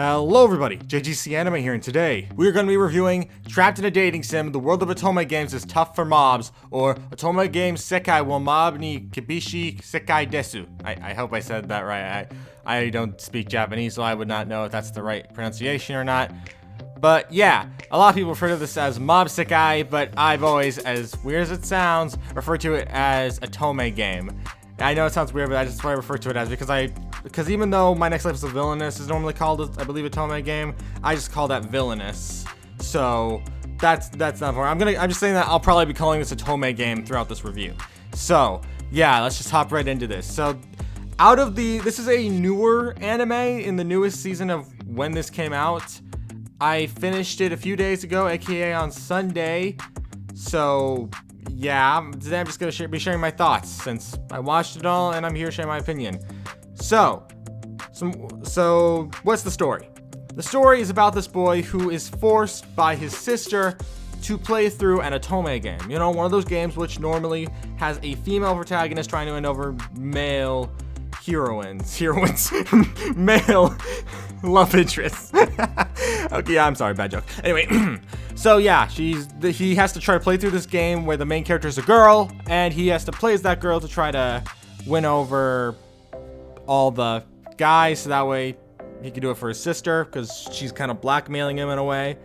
Hello everybody, JGC Anime here, and today we are going to be reviewing Trapped in a Dating Sim, The World of Otome Games is Tough for Mobs, or Otome Games Sekai wo Mob ni Kibishi Sekai Desu. I hope I said that right. I don't speak Japanese, so I would not know if that's the right pronunciation or not. But yeah, a lot of people refer to this as Mob Sekai, but I've always, as weird as it sounds, referred to it as Otome Game. I know it sounds weird, but that's what I refer to it as because even though My Next Life is a Villainous is normally called, I believe, Otome Game, I just call that Villainous. So that's not important. I'm just saying that I'll probably be calling this Otome Game throughout this review. So yeah, let's just hop right into this. So this is a newer anime in the newest season of when this came out. I finished it a few days ago, aka on Sunday. So yeah, today I'm just going to be sharing my thoughts since I watched it all and I'm here sharing my opinion. So what's the story? The story is about this boy who is forced by his sister to play through an Otome game. You know, one of those games which normally has a female protagonist trying to win over male heroines, male love interests. Okay, yeah, I'm sorry, bad joke. Anyway, so yeah, he has to try to play through this game where the main character is a girl, and he has to play as that girl to try to win over all the guys, so that way he can do it for his sister, because she's kind of blackmailing him in a way.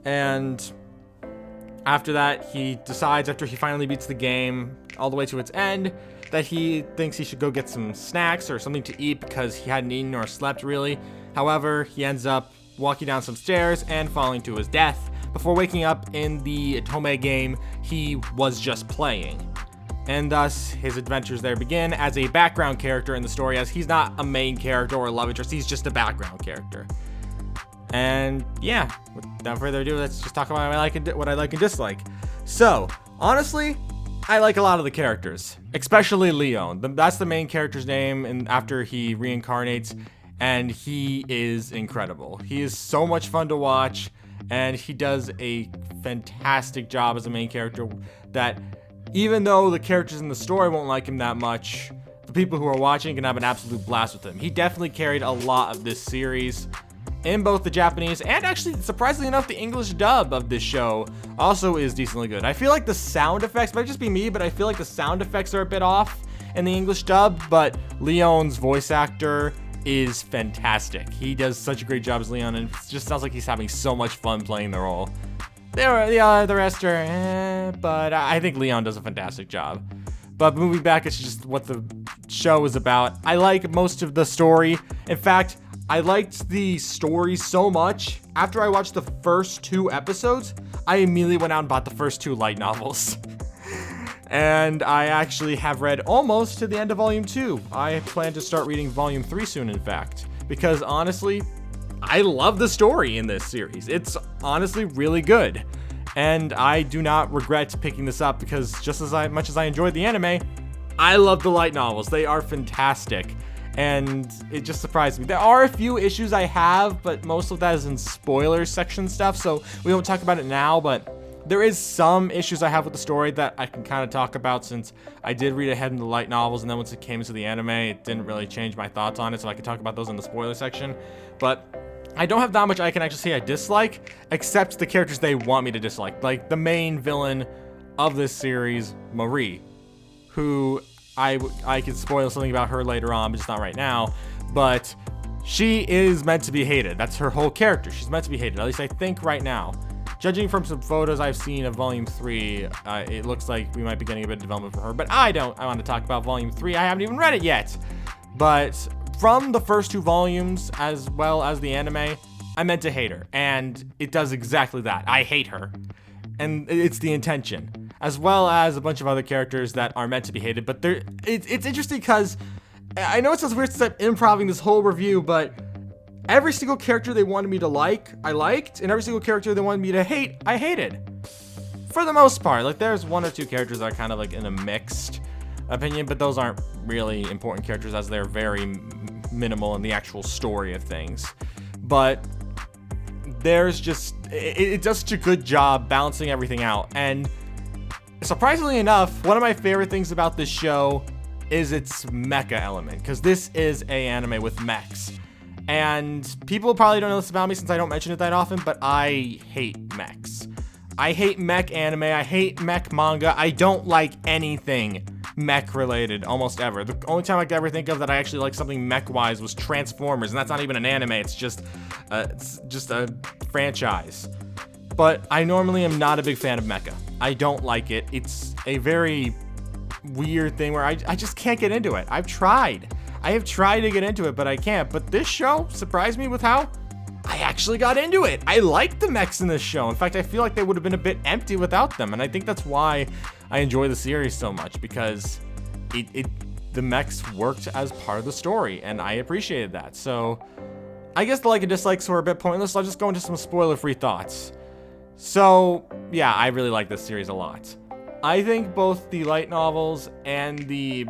And after that, he decides, after he finally beats the game all the way to its end, that he thinks he should go get some snacks or something to eat because he hadn't eaten or slept really. However, he ends up walking down some stairs and falling to his death before waking up in the Otome game he was just playing. And thus, his adventures there begin as a background character in the story, as he's not a main character or a love interest, he's just a background character. And yeah, without further ado, let's just talk about what I like and dislike. So, honestly, I like a lot of the characters, especially Leon. That's the main character's name, and after he reincarnates, and he is incredible. He is so much fun to watch, and he does a fantastic job as a main character that even though the characters in the story won't like him that much, the people who are watching can have an absolute blast with him. He definitely carried a lot of this series in both the Japanese and actually, surprisingly enough, the English dub of this show also is decently good. I feel like the sound effects, might just be me, but I feel like the sound effects are a bit off in the English dub, but Leon's voice actor is fantastic. He does such a great job as Leon, and it just sounds like he's having so much fun playing the role. The rest are but I think Leon does a fantastic job. But moving back, it's just what the show is about. I like most of the story. In fact, I liked the story so much, after I watched the first 2 episodes, I immediately went out and bought the first 2 light novels. And I actually have read almost to the end of Volume 2. I plan to start reading Volume 3 soon, in fact. Because honestly, I love the story in this series. It's honestly really good. And I do not regret picking this up because just as much as I enjoyed the anime, I love the light novels. They are fantastic. And it just surprised me. There are a few issues I have, but most of that is in spoilers section stuff, so we won't talk about it now, but there is some issues I have with the story that I can kind of talk about since I did read ahead in the light novels, and then once it came into the anime, it didn't really change my thoughts on it, so I can talk about those in the spoiler section. But I don't have that much I can actually say I dislike, except the characters they want me to dislike. Like the main villain of this series, Marie, who I could spoil something about her later on, but just not right now. But she is meant to be hated. That's her whole character. She's meant to be hated, at least I think right now. Judging from some photos I've seen of Volume 3, it looks like we might be getting a bit of development for her. But I want to talk about Volume 3. I haven't even read it yet. But from the first 2 volumes, as well as the anime, I meant to hate her. And it does exactly that. I hate her. And it's the intention. As well as a bunch of other characters that are meant to be hated. But it's interesting because I know it sounds weird since I'm improving this whole review, but every single character they wanted me to like, I liked, and every single character they wanted me to hate, I hated. For the most part, like there's 1 or 2 characters that are kind of like in a mixed opinion, but those aren't really important characters as they're very minimal in the actual story of things. But there's just, it does such a good job balancing everything out. And surprisingly enough, one of my favorite things about this show is its mecha element, because this is a anime with mechs. And people probably don't know this about me since I don't mention it that often, but I hate mechs. I hate mech anime. I hate mech manga. I don't like anything mech related almost ever. The only time I could ever think of that I actually like something mech wise was Transformers, and that's not even an anime. It's just a franchise. But I normally am not a big fan of mecha. I don't like it. It's a very weird thing where I just can't get into it. I have tried to get into it, but I can't. But this show surprised me with how I actually got into it. I like the mechs in this show. In fact, I feel like they would have been a bit empty without them. And I think that's why I enjoy the series so much, because the mechs worked as part of the story, and I appreciated that. So I guess the like and dislikes were a bit pointless. I'll just go into some spoiler-free thoughts. So yeah, I really like this series a lot. I think both the light novels and the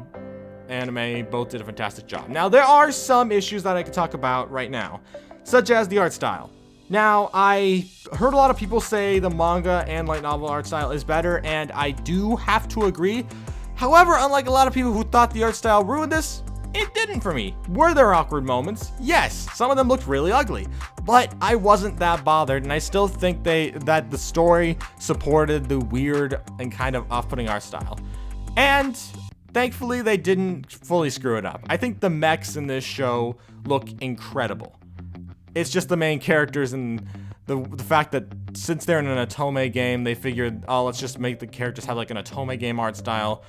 anime both did a fantastic job. Now, there are some issues that I could talk about right now, such as the art style. Now, I heard a lot of people say the manga and light novel art style is better, and I do have to agree. However, unlike a lot of people who thought the art style ruined this, it didn't for me. Were there awkward moments? Yes, some of them looked really ugly, but I wasn't that bothered, and I still think that the story supported the weird and kind of off-putting art style. And thankfully, they didn't fully screw it up. I think the mechs in this show look incredible. It's just the main characters and the fact that since they're in an Otome game, they figured, oh, let's just make the characters have like an Otome game art style,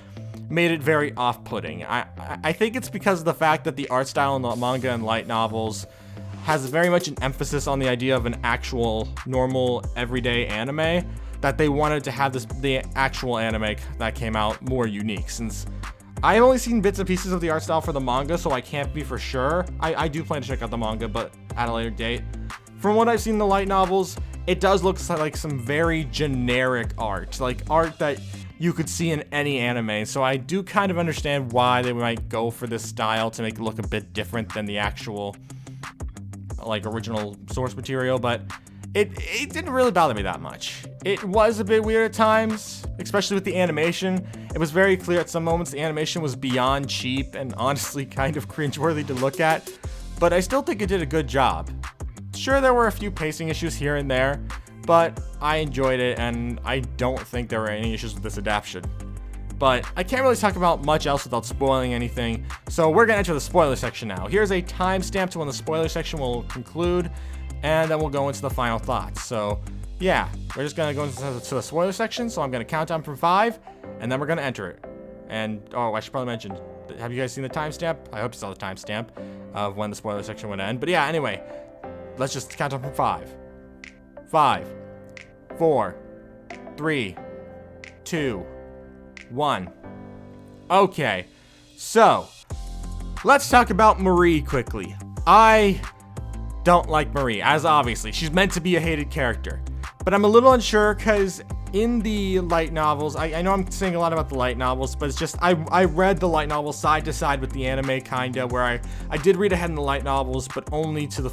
made it very off-putting. I think it's because of the fact that the art style in the manga and light novels has very much an emphasis on the idea of an actual, normal, everyday anime, that they wanted to have the actual anime that came out more unique. Since I've only seen bits and pieces of the art style for the manga, so I can't be for sure. I do plan to check out the manga, but at a later date. From what I've seen in the light novels, it does look like some very generic art, like art that you could see in any anime. So I do kind of understand why they might go for this style to make it look a bit different than the actual, like, original source material, but it didn't really bother me that much. It was a bit weird at times, especially with the animation. It was very clear at some moments the animation was beyond cheap and honestly kind of cringeworthy to look at, but I still think it did a good job. Sure, there were a few pacing issues here and there, but I enjoyed it, and I don't think there were any issues with this adaptation. But I can't really talk about much else without spoiling anything, so we're gonna enter the spoiler section now. Here's a timestamp to when the spoiler section will conclude, and then we'll go into the final thoughts. So yeah, we're just gonna go into the spoiler section, so I'm gonna count down from 5, and then we're gonna enter it. And, oh, I should probably mention, have you guys seen the timestamp? I hope you saw the timestamp of when the spoiler section would end. But yeah, anyway, let's just count down from 5. 5, 4, 3, 2, 1. Okay, so let's talk about Marie quickly. I don't like Marie, as obviously. She's meant to be a hated character. But I'm a little unsure because in the light novels, I know I'm saying a lot about the light novels, but it's just, I read the light novels side to side with the anime, kinda, where I did read ahead in the light novels, but only to the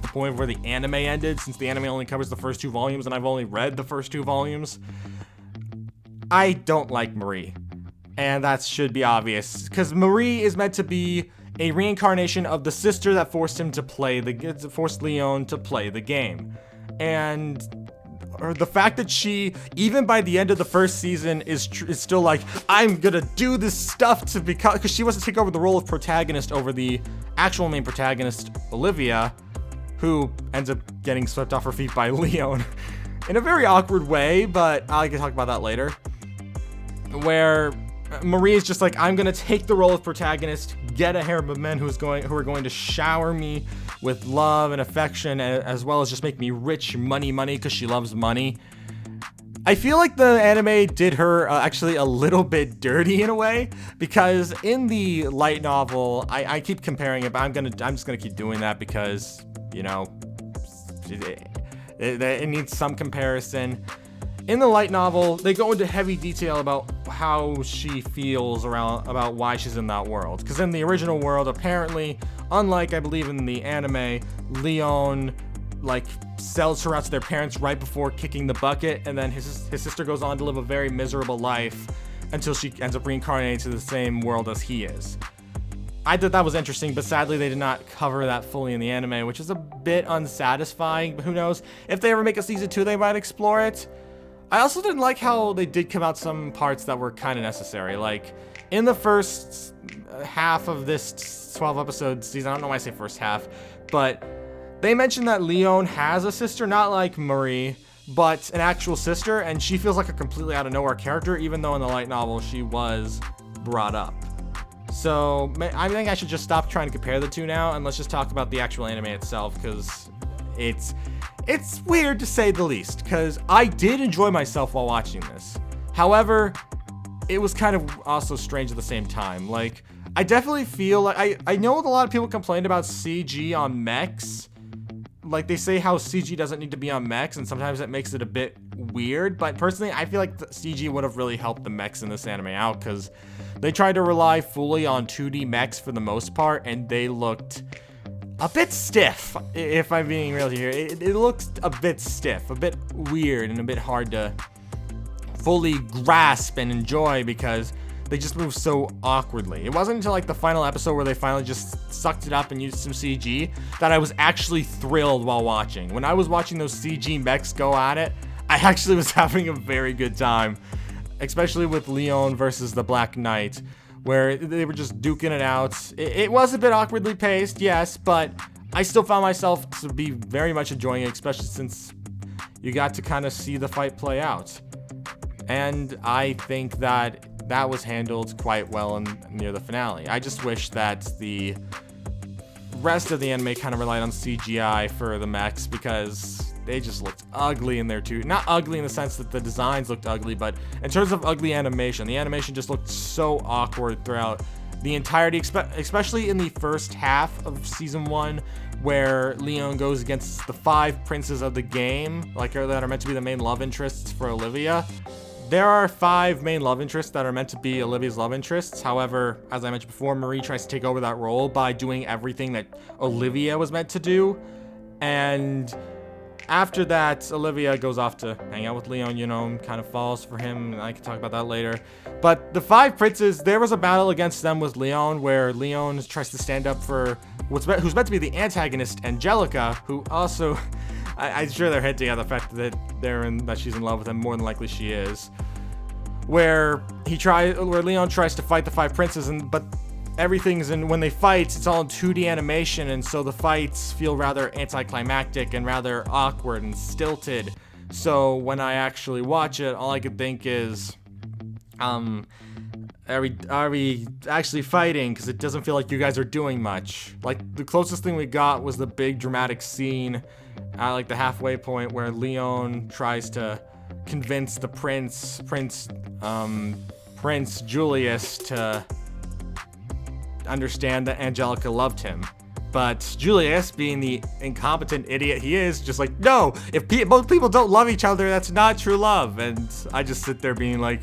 point where the anime ended, since the anime only covers the first 2 volumes, and I've only read the first 2 volumes. I don't like Marie, and that should be obvious, because Marie is meant to be a reincarnation of the sister that forced Leon to play the game. And the fact that she, even by the end of the first season, is still like, I'm gonna do this stuff to become, because she wants to take over the role of protagonist over the actual main protagonist, Olivia, who ends up getting swept off her feet by Leon in a very awkward way, but I can talk about that later. Where Marie is just like, I'm gonna take the role of protagonist, get a harem of men who are going to shower me with love and affection, as well as just make me rich, money, because she loves money. I feel like the anime did her actually a little bit dirty in a way, because in the light novel, I keep comparing it, but I'm just gonna keep doing that because, you know, it needs some comparison. In the light novel, they go into heavy detail about how she feels about why she's in that world. Because in the original world, apparently, unlike I believe in the anime, Leon like sells her out to their parents right before kicking the bucket, and then his sister goes on to live a very miserable life until she ends up reincarnating to the same world as he is. I thought that was interesting, but sadly they did not cover that fully in the anime, which is a bit unsatisfying, but who knows? If they ever make a season 2, they might explore it. I also didn't like how they did come out some parts that were kind of necessary. Like, in the first half of this 12-episode season, I don't know why I say first half, but they mentioned that Leon has a sister, not like Marie, but an actual sister, and she feels like a completely out of nowhere character, even though in the light novel she was brought up. So I think I should just stop trying to compare the two now, and let's just talk about the actual anime itself, because it's weird to say the least, because I did enjoy myself while watching this. However, it was kind of also strange at the same time. Like, I definitely feel like I know a lot of people complained about CG on mechs. Like, they say how CG doesn't need to be on mechs, and sometimes that makes it a bit weird, but personally, I feel like the CG would have really helped the mechs in this anime out, because they tried to rely fully on 2D mechs for the most part, and they looked a bit stiff, if I'm being real here. It looks a bit stiff, a bit weird, and a bit hard to fully grasp and enjoy, because they just move so awkwardly. It wasn't until like the final episode where they finally just sucked it up and used some CG that I was actually thrilled while watching. When I was watching those CG mechs go at it, I actually was having a very good time, especially with Leon versus the Black Knight, where they were just duking it out. It was a bit awkwardly paced, yes, but I still found myself to be very much enjoying it, especially since you got to kind of see the fight play out. And I think that was handled quite well near the finale. I just wish that the rest of the anime kind of relied on CGI for the mechs, because they just looked ugly in there too. Not ugly in the sense that the designs looked ugly, but in terms of ugly animation, the animation just looked so awkward throughout the entirety, especially in the first half of season 1, where Leon goes against the 5 princes of the game, like that are meant to be the main love interests for Olivia. There are 5 main love interests that are meant to be Olivia's love interests. However, as I mentioned before, Marie tries to take over that role by doing everything that Olivia was meant to do. And after that, Olivia goes off to hang out with Leon, kind of falls for him. And I can talk about that later. But the 5 princes, there was a battle against them with Leon, where Leon tries to stand up for who's meant to be the antagonist, Angelica, who also... I'm sure they're hinting at the fact that that she's in love with him. More than likely she is. Where Leon tries to fight the 5 princes, but everything's when they fight, it's all in 2D animation, and so the fights feel rather anticlimactic and rather awkward and stilted. So when I actually watch it, all I could think is, are we actually fighting? Because it doesn't feel like you guys are doing much. Like, the closest thing we got was the big dramatic scene at like the halfway point where Leon tries to convince the Prince Julius to understand that Angelica loved him. But Julius, being the incompetent idiot he is, just like, no, if both people don't love each other, that's not true love. And I just sit there being like,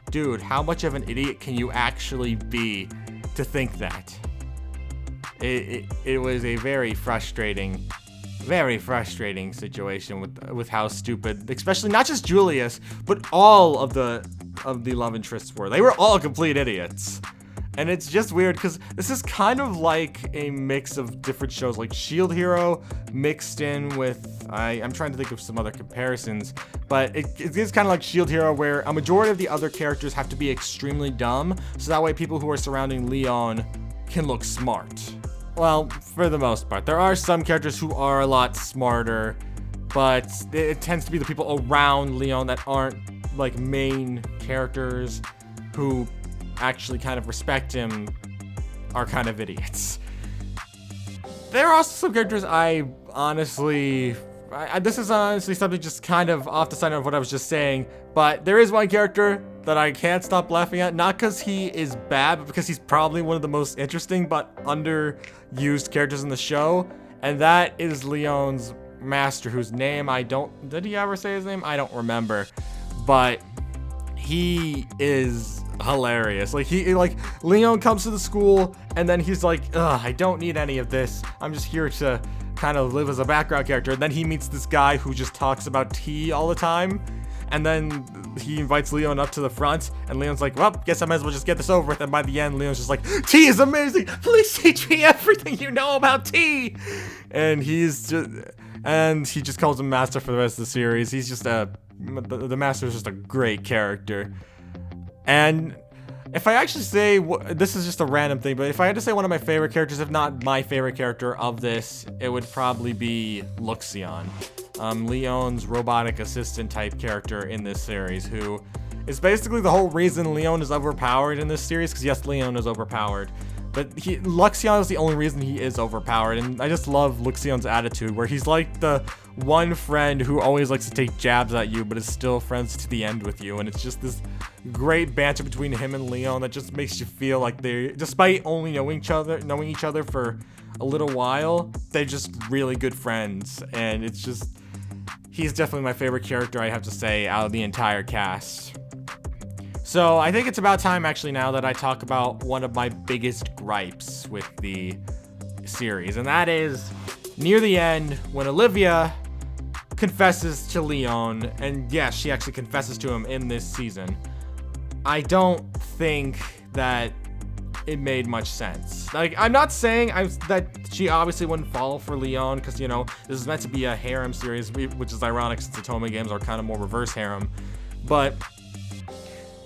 dude, how much of an idiot can you actually be to think that? It was a very frustrating situation with how stupid, especially not just Julius, but all of the love interests were. They were all complete idiots. And it's just weird because this is kind of like a mix of different shows, like Shield Hero mixed in with, I'm trying to think of some other comparisons, but it is kind of like Shield Hero, where a majority of the other characters have to be extremely dumb, so that way people who are surrounding Leon can look smart. Well, for the most part. There are some characters who are a lot smarter, but it tends to be the people around Leon that aren't like main characters who actually kind of respect him are kind of idiots. There are also some characters this is honestly something just kind of off the side of what I was just saying, but there is one character that I can't stop laughing at, not because he is bad, but because he's probably one of the most interesting but underused characters in the show, and that is Leon's master, whose name did he ever say his name? I don't remember, but he is hilarious. Leon comes to the school and then he's like, ugh, I don't need any of this. I'm just here to kind of live as a background character. And then he meets this guy who just talks about tea all the time. and then he invites Leon up to the front, and Leon's like, well, guess I might as well just get this over with. And by the end, Leon's just like, tea is amazing. Please teach me everything you know about tea. And he just calls him Master for the rest of the series. He's just the Master is just a great character. And if I actually say, this is just a random thing, but if I had to say one of my favorite characters, if not my favorite character of this, it would probably be Luxion. Leon's robotic assistant type character in this series, who is basically the whole reason Leon is overpowered in this series, because yes, Leon is overpowered, but Luxion is the only reason he is overpowered, and I just love Luxion's attitude, where he's like the one friend who always likes to take jabs at you, but is still friends to the end with you, and it's just this great banter between him and Leon that just makes you feel like they, despite only knowing each other for a little while, they're just really good friends, and it's just, he's definitely my favorite character, I have to say, out of the entire cast. So I think it's about time actually now that I talk about one of my biggest gripes with the series, and that is near the end when Olivia confesses to Leon, and yes, she actually confesses to him in this season. I don't think that it made much sense. Like, I'm not saying that she obviously wouldn't fall for Leon, because, you know, this is meant to be a harem series, which is ironic since the Otome games are kind of more reverse harem. But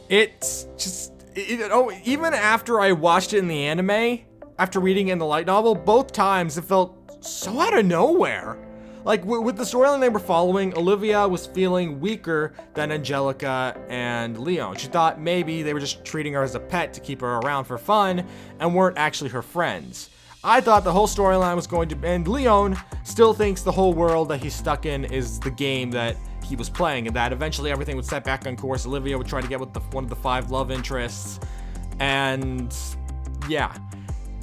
it's just, even after I watched it in the anime, after reading it in the light novel, both times it felt so out of nowhere. Like, with the storyline they were following, Olivia was feeling weaker than Angelica and Leon. She thought maybe they were just treating her as a pet to keep her around for fun and weren't actually her friends. I thought the whole storyline was going to, and Leon still thinks the whole world that he's stuck in is the game that he was playing, and that eventually everything would set back on course. Olivia would try to get with one of the 5 love interests, and yeah.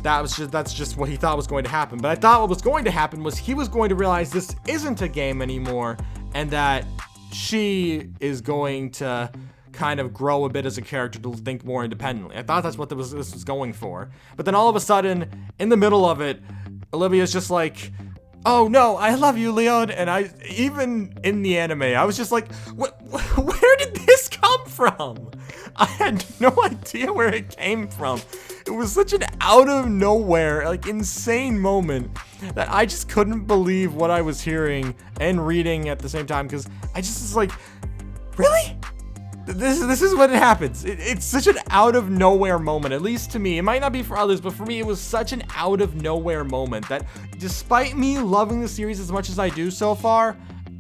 That's just what he thought was going to happen. But I thought what was going to happen was he was going to realize this isn't a game anymore, and that she is going to kind of grow a bit as a character to think more independently. I thought that's what this was going for. But then all of a sudden, in the middle of it, Olivia's just like, oh no, I love you, Leon. And even in the anime, I was just like, where did this come from? I had no idea where it came from. It was such an out of nowhere, like, insane moment that I just couldn't believe what I was hearing and reading at the same time, because I just was like, really? This is what happens. It's such an out of nowhere moment, at least to me. It might not be for others, but for me, it was such an out of nowhere moment that despite me loving the series as much as I do so far,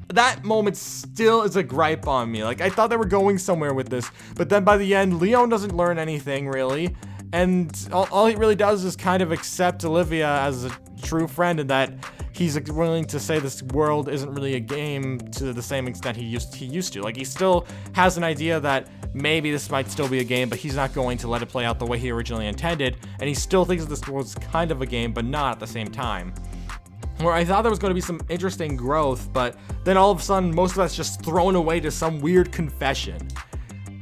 that moment still is a gripe on me. Like, I thought they were going somewhere with this, but then by the end, Leon doesn't learn anything really, and all he really does is kind of accept Olivia as a true friend, and that he's willing to say this world isn't really a game to the same extent he used to. Like, he still has an idea that maybe this might still be a game, but he's not going to let it play out the way he originally intended, and he still thinks this was kind of a game, but not at the same time. Where I thought there was going to be some interesting growth, but then all of a sudden, most of that's just thrown away to some weird confession.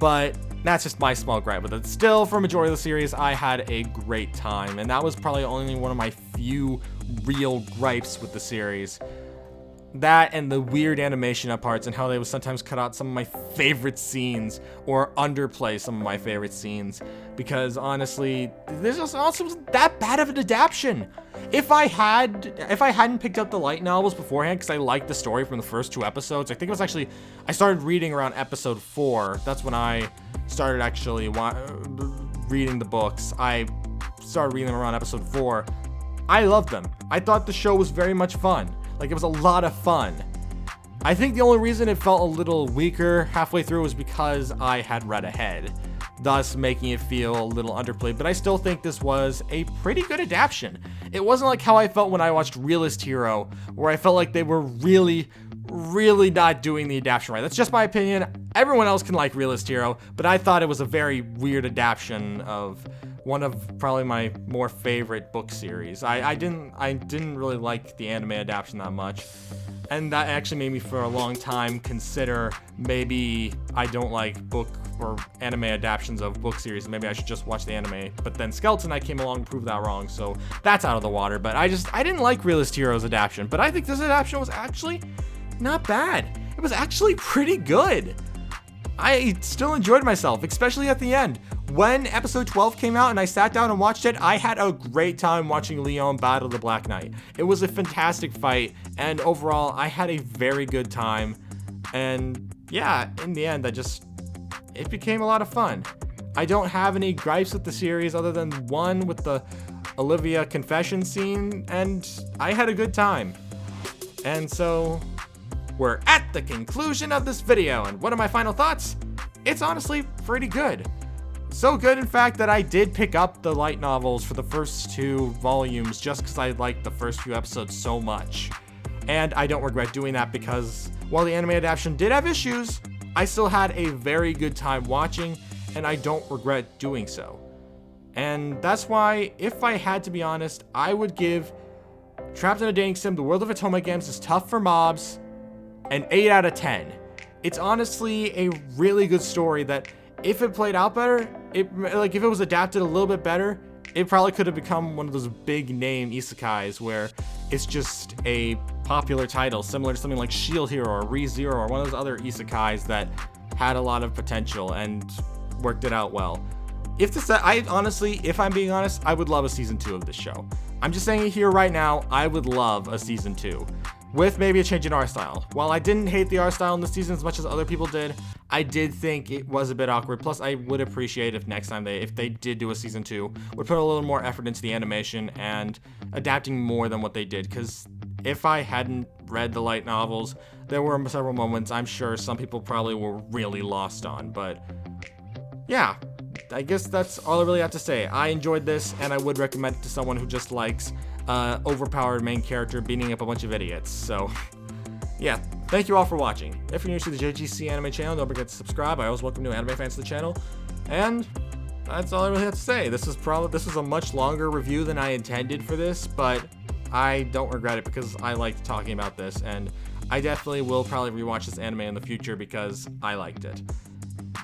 But that's just my small gripe with it. Still, for a majority of the series, I had a great time, and that was probably only one of my few real gripes with the series. That and the weird animation at parts, and how they would sometimes cut out some of my favorite scenes or underplay some of my favorite scenes, because honestly, this also wasn't that bad of an adaptation. If I hadn't picked up the light novels beforehand, because I liked the story from the first 2 episodes, I think it was actually, I started reading around episode 4. That's when I started actually reading the books. I started reading them around episode 4. I loved them. I thought the show was very much fun. Like, it was a lot of fun. I think the only reason it felt a little weaker halfway through was because I had read ahead, thus making it feel a little underplayed, but I still think this was a pretty good adaptation. It wasn't like how I felt when I watched Realist Hero, where I felt like they were really not doing the adaptation right. That's just my opinion. Everyone else can like Realist Hero, but I thought it was a very weird adaptation of one of probably my more favorite book series. I didn't really like the anime adaptation that much, and that actually made me for a long time consider maybe I don't like book or anime adaptations of book series, and maybe I should just watch the anime. But then Skeleton Knight came along and proved that wrong, so that's out of the water. But I didn't like Realist Heroes adaptation, but I think this adaptation was actually not bad. It was actually pretty good. I still enjoyed myself, especially at the end. When episode 12 came out and I sat down and watched it, I had a great time watching Leon battle the Black Knight. It was a fantastic fight, and overall, I had a very good time. And yeah, in the end, it became a lot of fun. I don't have any gripes with the series other than one with the Olivia confession scene, and I had a good time. And so, we're at the conclusion of this video, and what are my final thoughts? It's honestly pretty good. So good, in fact, that I did pick up the light novels for the first 2 volumes just because I liked the first few episodes so much. And I don't regret doing that because while the anime adaptation did have issues, I still had a very good time watching, and I don't regret doing so. And that's why, if I had to be honest, I would give Trapped in a Dating Sim: The World of Otome Games is Tough for Mobs an 8 out of 10. It's honestly a really good story that, if it played out better, if it was adapted a little bit better, it probably could have become one of those big name isekais where it's just a popular title, similar to something like Shield Hero or ReZero or one of those other isekais that had a lot of potential and worked it out well. If I'm being honest, I would love a season 2 of this show. I'm just saying it here right now, I would love a season 2. With maybe a change in art style. While I didn't hate the art style in this season as much as other people did, I did think it was a bit awkward. Plus, I would appreciate if next time if they did do a season 2, would put a little more effort into the animation and adapting more than what they did. Because if I hadn't read the light novels, there were several moments I'm sure some people probably were really lost on. But yeah, I guess that's all I really have to say. I enjoyed this, and I would recommend it to someone who just likes overpowered main character beating up a bunch of idiots. So yeah, thank you all for watching. If you're new to the JGC Anime channel, don't forget to subscribe. I always welcome new anime fans to the channel. And that's all I really have to say. This is a much longer review than I intended for this, but I don't regret it because I liked talking about this, and I definitely will probably rewatch this anime in the future because I liked it.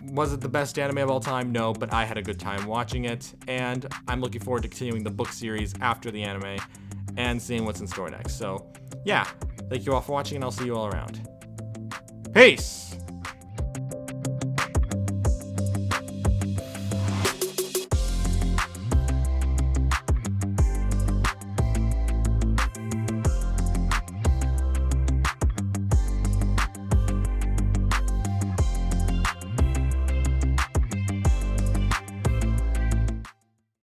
Was it the best anime of all time? No, but I had a good time watching it, and I'm looking forward to continuing the book series after the anime and seeing what's in store next. So yeah, thank you all for watching, and I'll see you all around. Peace!